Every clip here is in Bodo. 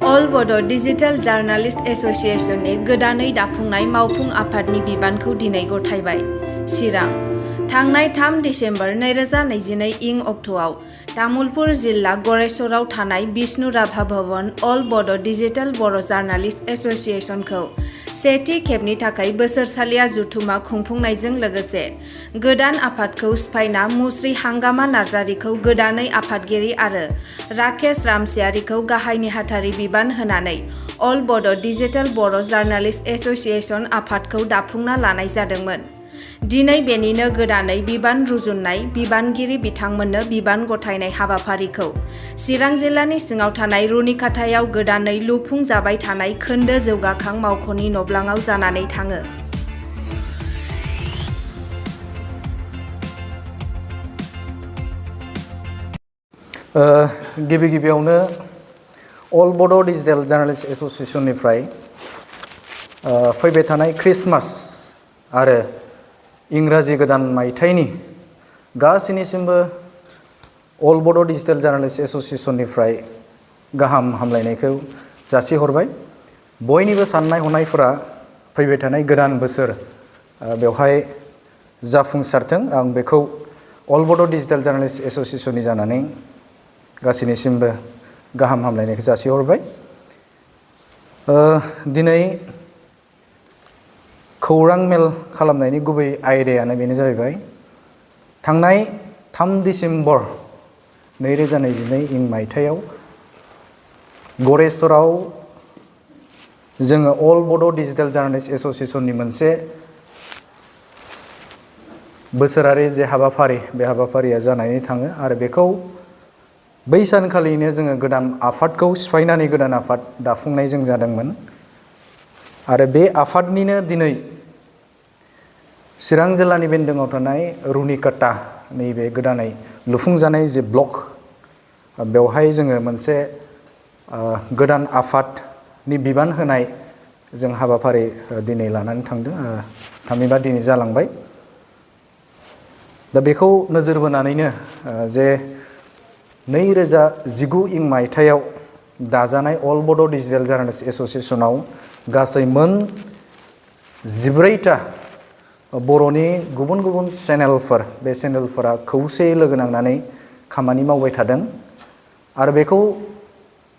अल बड' डिजिटेल जार्नालिस्ट एस'सिएशननि गोदानै दाफुंनाय मावफुं आफादनि बिबानखौ दिनै गथायबाय। चिरां थांनाय 3 दिसेम्बर 2022 इं अक्ट'आव तामुलपुर जिल्ला गरेस्वराव थानाय विष्णु राभा भवन अल बड' डिजिटेल बर' जार्नालिस्ट एस'सिएशनखौ सेथि खेबनि थाखाय बोसोरसालिया जथुमा खुंफुंनायजों लोगोसे गोदान आफादखौ सिफायना मुस्रि हांगामा नार्जारिखौ गोदानै आफादगिरि आरो राकेश रामसियारिखौ गाहाय नेहाथारि बिबान होनानै अल बड' डिजिटेल बर' जार्नालिस्ट एस'सिएशन आफादखौ दाफुंना लानाय जादोंमोन। दिनै बेनिनो गोदानै बिबान रुजुननाय बिबानगिरि बिथांमोननो बिबान गथायनाय हाबाफारिखौ चिरां जिल्लानि सिङाव थानाय रुनिकाटायाव गोदानै लुफुंजाबाय थानाय खोन्दो जौगाखां मावख'नि नब्लाङाव जानानै थाङो। गिबियावनो अल बड' डिजिटेल जार्नालिस्ट एस'सिएशननिफ्राय फैबाय थानाय क्रिसमास आरो इंराजि गोदान मायथाइनि गासैनिसिमबो अल बड' डिजिटेल जार्नालिस्ट एस'सिएशननिफ्राय गाहाम हामलायनायखौ जासिहरबाय। बयनिबो साननाय हनायफोरा फैबाय थानाय गोदान बोसोर बेवहाय जाफुंसारथों, आं बेखौ अल बड' डिजिटेल जार्नालिस्ट एस'सिएशननि जानानै गासैनिसिमबो गाहाम हामलायनायखौ जासिहरबाय। दिनै खौरां मेल खालामनायनि गुबै आयदायानो बेनो जाहैबाय थांनाय 3 दिसेम्बर 2022 इं मायथाइयाव गरेस्वराव जोङो अल बड' डिजिटेल जार्नालिस्ट एस'सिएशननि मोनसे बोसोरारि जे हाबाफारि, बे हाबाफारिया जानानै थाङो आरो बेखौ बै सानखालिनो जोङो गोदान आफादखौ सिफायनानै गोदान आफाद दाफुंनाय जों जादोंमोन आरो बे आफादनिनो दिनै चिरां जिल्लानि बेन्दोङाव थानाय रुनिकाटा नैबे गोदानै लुफुंजानाय जे ब्लक, बेवहाय जोङो मोनसे गोदान आफादनि बिबान होनाय जों हाबाफारि दिनै लानानै थांदों, थामहिनबा दिनै जालांबाय। दा बेखौ नोजोर बोनानैनो जे 2019 इं मायथाइयाव दाजानाय अल बड' डिजिटेल जार्नालिस्ट एस'सिएशनाव गासै मोन 14टा बर'नि गुबुन गुबुन चेनेलफोर, बे चेनेलफोरा खौसेयै लोगो नांनानै खामानि मावबाय थादों आरो बेखौ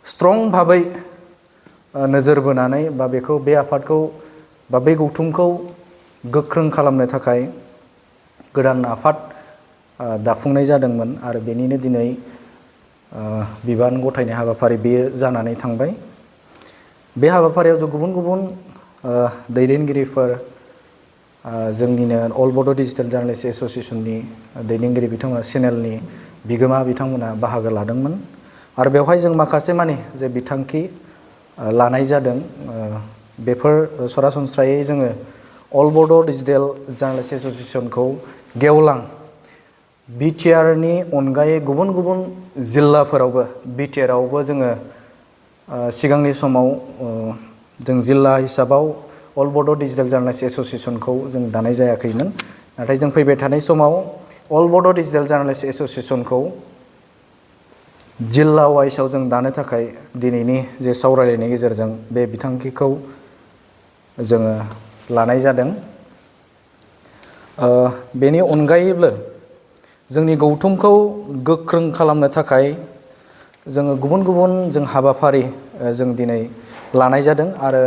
स्ट्रं भाबै नोजोर बोनानै बा बेखौ बे आफादखौ बा बे गौथुमखौ गोख्रों खालामनो थाखाय गोदान आफाद दाफुंनाय जादोंमोन आरो बेनिनो दिनै बिबान गथायनाय हाबाफारि बेयो जानानै थांबाय। बे हाबाफारियाव जों गुबुन गुबुन दैदेनगिरिफोर, जोंनिनो अल बड' डिजिटेल जार्नालिस्ट एस'सिएशननि दैदेनगिरि बिथांमोना, चेनेलनि बिगोमा बिथांमोना बाहागो लादोंमोन आरो बेवहाय जों माखासे मानि जे बिथांखि लानाय जादों, बेफोर सरासनस्रायै जोङो अल बड' डिजिटेल जार्नालिस्ट एस'सिएशनखौ गेवलां बिटिआरनि अनगायै गुबुन गुबुन जिल्लाफोरावबो, बिटिआरआवबो जोङो सिगांनि समाव जों जिल्ला हिसाबाव अल बड' डिजिटेल जार्नालिस्ट एस'सिएशनखौ जों दानाय जायाखैमोन, नाथाय जों फैबाय थानाय समाव अल बड' डिजिटेल जार्नालिस्ट एस'सिएशनखौ जिल्ला वाइसआव जों दानो थाखाय दिनैनि जे सावरायलायनायनि गेजेरजों बे बिथांखिखौ जोङो लानाय जादों। बेनि अनगायैबो जोंनि गौथुमखौ गोख्रों खालामनो थाखाय जोङो गुबुन गुबुन जों हाबाफारि जों दिनै लानाय जादों आरो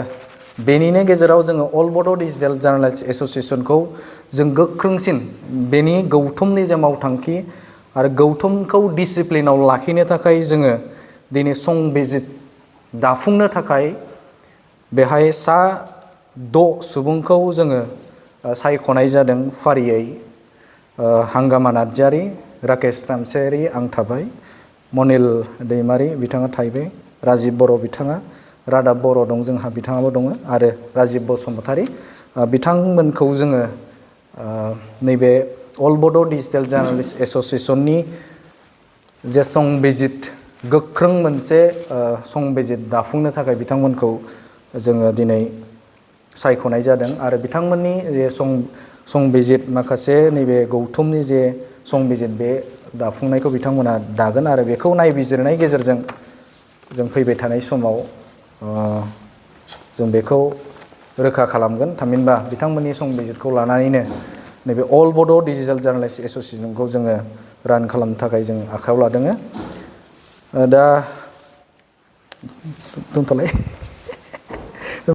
बेनिनो गेजेराव जोङो अल बड' डिजिटेल जार्नालिस्ट एस'सिएशनखौ जों गोख्रोंसिन बेनि गौथुमनि जे मावथांखि आरो गौथुमखौ डिसिप्लिनाव लाखिनो थाखाय जोङो दिनै संबिजित दाफुंनो थाखाय बेहाय 6 सुबुंखौ जोङो सायख'नाय जादों फारियै। हांगामा नार्जारि, राकेश रामसियारि आं थाबाय, मनिल दैमारि बिथाङा थाहैबाय, राजिब बर' बिथाङा, रादाब बर' दं जोंहा बिथाङाबो दङ आरो राजिब बसुमतारी बिथांमोनखौ जोङो नैबे अल बड' डिजिटेल जार्नालिस्ट एस'सिएशननि जे संबिजित, गोख्रों मोनसे संबिजित दाफुंनो थाखाय बिथांमोनखौ जोङो दिनै सायख'नाय जादों आरो बिथांमोननि जे संबिजित माखासे नैबे गौथुमनि जे संबिजित बे दाफुंनायखौ बिथांमोना दागोन आरो बेखौ नायबिजिरनायनि गेजेरजों जों फैबाय थानाय समाव जों बेखौ रोखा खालामगोन थामहिनबा बिथांमोननि संबिजितखौ लानानैनो नैबे अल बड' डिजिटेल जार्नालिस्ट एस'सिएशनखौ जोङो रान खालामनो थाखाय जों आखायाव लादों दा दोनथ'लाय